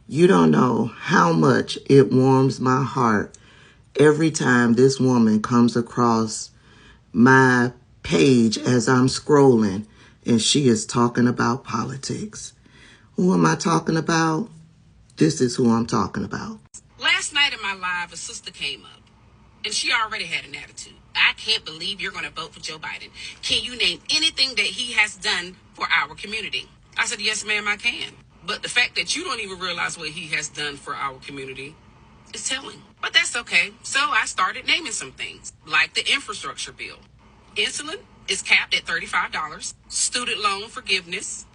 You don't know how much it warms my heart every time this woman comes across my page as I'm scrolling and she is talking about politics. Who am I talking about? This is who I'm talking about. Last night in my live, a sister came up and she already had an attitude. I can't believe you're going to vote for Joe Biden. Can you name anything that he has done for our community? I said, yes, ma'am, I can. But the fact that you don't even realize what he has done for our community is telling. But that's okay. So I started naming some things, like the infrastructure bill. Insulin is capped at $35. Student loan forgiveness.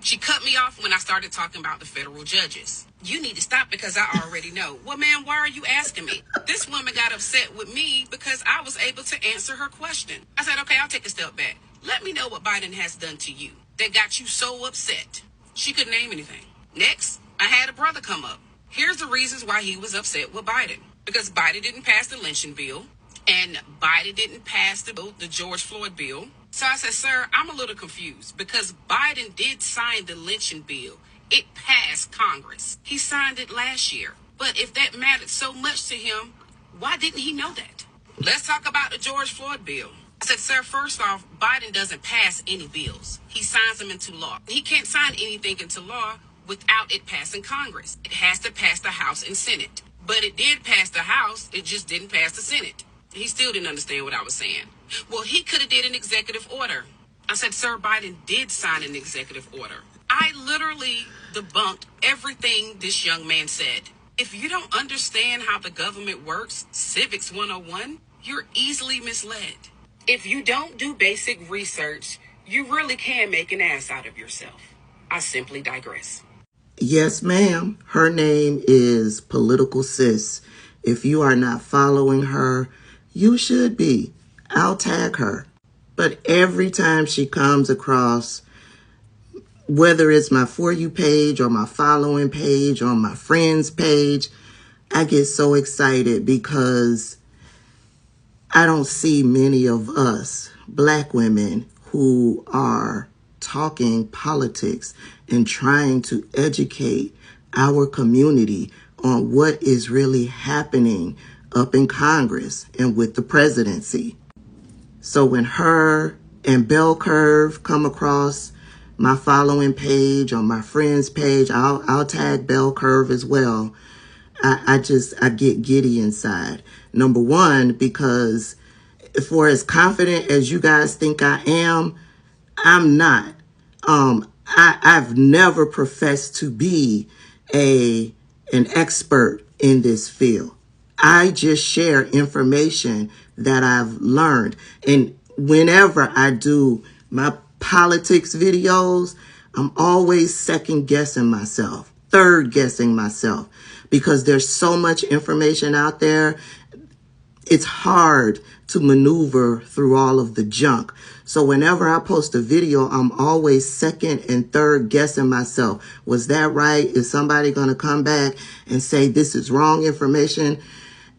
She cut me off when I started talking about the federal judges. You need to stop because I already know. Well, ma'am, why are you asking me? This woman got upset with me because I was able to answer her question. I said, okay, I'll take a step back. Let me know what Biden has done to you that got you so upset. She couldn't name anything. Next, I had a brother come up. Here's the reasons why he was upset with Biden. Because Biden didn't pass the lynching bill, and Biden didn't pass the George Floyd bill. So I said, sir, I'm a little confused because Biden did sign the lynching bill. It passed Congress. He signed it last year. But if that mattered so much to him, why didn't he know that? Let's talk about the George Floyd bill. I said, sir, first off, Biden doesn't pass any bills. He signs them into law. He can't sign anything into law without it passing Congress. It has to pass the House and Senate. But it did pass the House. It just didn't pass the Senate. He still didn't understand what I was saying. Well, he could have did an executive order. I said, sir, Biden did sign an executive order. I literally debunked everything this young man said. If you don't understand how the government works, Civics 101, you're easily misled. If you don't do basic research, you really can make an ass out of yourself. I simply digress. Yes, ma'am. Her name is Political Sis. If you are not following her, you should be. I'll tag her. But every time she comes across, whether it's my For You page or my following page or my friends page, I get so excited because I don't see many of us Black women who are talking politics and trying to educate our community on what is really happening up in Congress and with the presidency. So when her and Bell Curve come across my following page or my friend's page, I'll tag Bell Curve as well. I get giddy inside. Number one, because for as confident as you guys think I am, I'm not. I've never professed to be an expert in this field. I just share information that I've learned. And whenever I do my politics videos, I'm always second guessing myself, third guessing myself, because there's so much information out there. It's hard to maneuver through all of the junk. So whenever I post a video, I'm always second and third guessing myself. Was that right? Is somebody going to come back and say this is wrong information?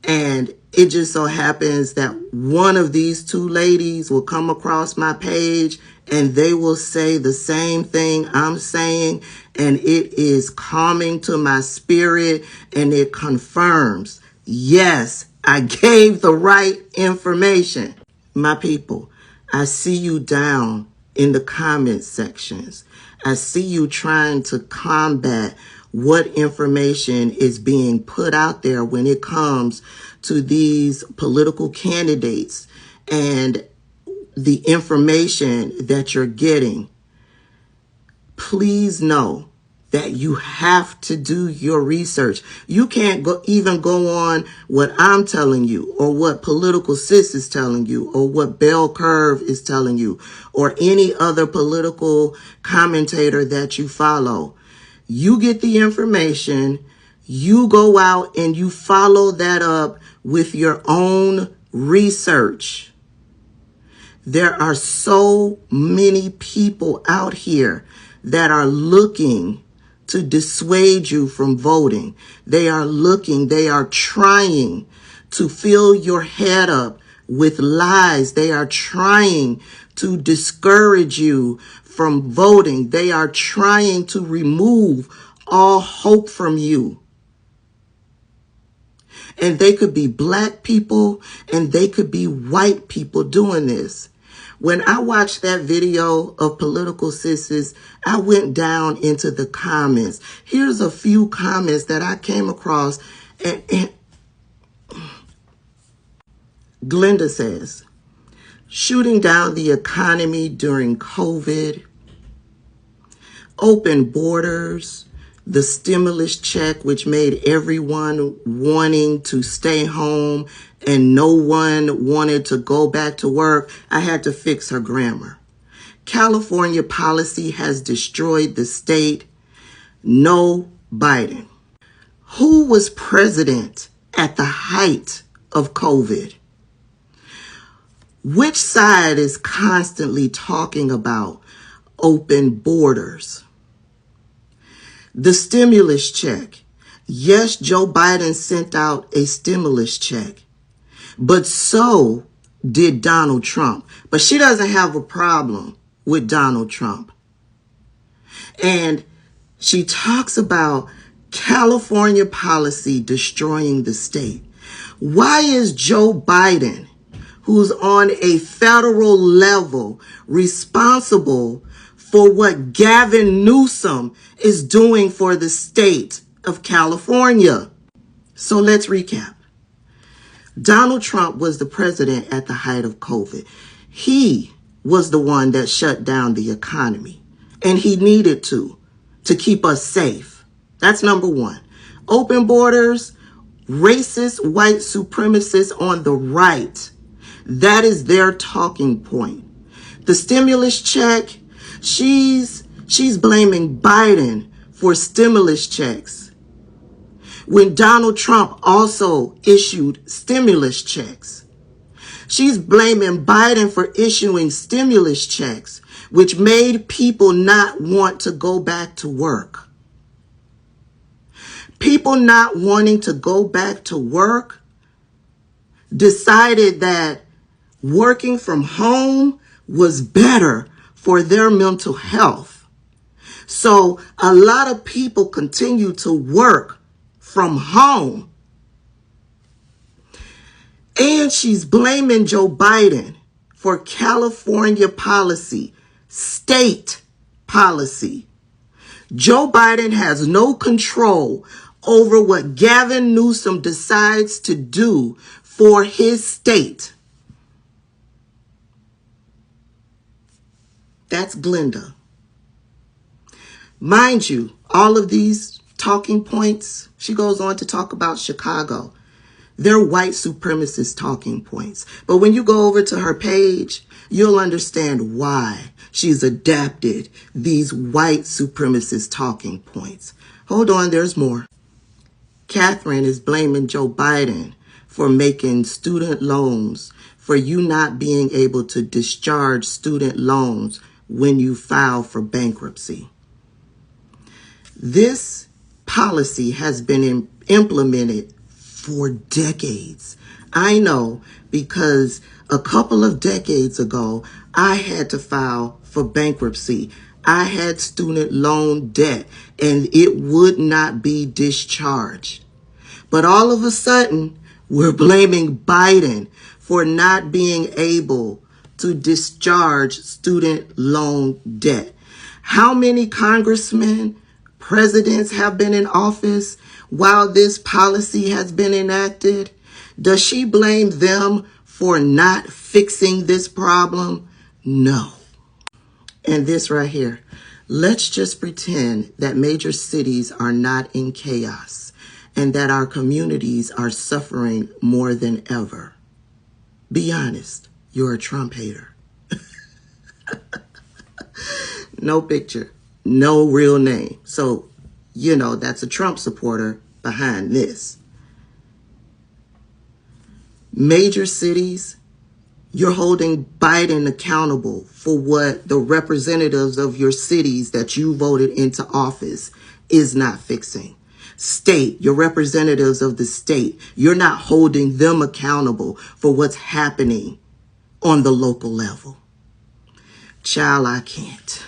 And it just so happens that one of these two ladies will come across my page and they will say the same thing I'm saying. And it is calming to my spirit and it confirms, yes, I gave the right information. My people, I see you down in the comment sections. I see you trying to combat what information is being put out there when it comes to these political candidates and the information that you're getting. Please know that you have to do your research. You can't even go on what I'm telling you or what Political Sis is telling you or what Bell Curve is telling you or any other political commentator that you follow. You get the information, you go out and you follow that up with your own research. There are so many people out here that are looking to dissuade you from voting. They are trying to fill your head up with lies. They are trying to discourage you from voting. They are trying to remove all hope from you. And they could be black people and they could be white people doing this. When I watched that video of political sisters, I went down into the comments. Here's a few comments that I came across. And Glenda says, shooting down the economy during COVID, open borders, the stimulus check, which made everyone wanting to stay home and no one wanted to go back to work. I had to fix her grammar. California policy has destroyed the state. No Biden. Who was president at the height of COVID? Which side is constantly talking about open borders? The stimulus check. Yes, Joe Biden sent out a stimulus check, but so did Donald Trump. But she doesn't have a problem with Donald Trump. And she talks about California policy destroying the state. Why is Joe Biden, who's on a federal level, responsible for what Gavin Newsom is doing for the state of California? So let's recap. Donald Trump was the president at the height of COVID. He was the one that shut down the economy, and he needed to keep us safe. That's number one. Open borders, racist white supremacists on the right. That is their talking point. The stimulus check, she's blaming Biden for stimulus checks, when Donald Trump also issued stimulus checks. She's blaming Biden for issuing stimulus checks, which made people not want to go back to work. People not wanting to go back to work decided that working from home was better for their mental health. So a lot of people continue to work from home. And she's blaming Joe Biden for California policy, state policy. Joe Biden has no control over what Gavin Newsom decides to do for his state. That's Glenda. Mind you, all of these talking points, she goes on to talk about Chicago. They're white supremacist talking points. But when you go over to her page, you'll understand why she's adapted these white supremacist talking points. Hold on, there's more. Catherine is blaming Joe Biden for making student loans, for you not being able to discharge student loans when you file for bankruptcy. This policy has been implemented for decades. I know, because a couple of decades ago, I had to file for bankruptcy. I had student loan debt and it would not be discharged. But all of a sudden, we're blaming Biden for not being able to discharge student loan debt. How many congressmen, presidents have been in office while this policy has been enacted? Does she blame them for not fixing this problem? No. And this right here. Let's just pretend that major cities are not in chaos and that our communities are suffering more than ever. Be honest, you're a Trump hater. No picture, no real name. So, you know, that's a Trump supporter behind this. Major cities, you're holding Biden accountable for what the representatives of your cities that you voted into office is not fixing. State, your representatives of the state, you're not holding them accountable for what's happening on the local level. Child, I can't.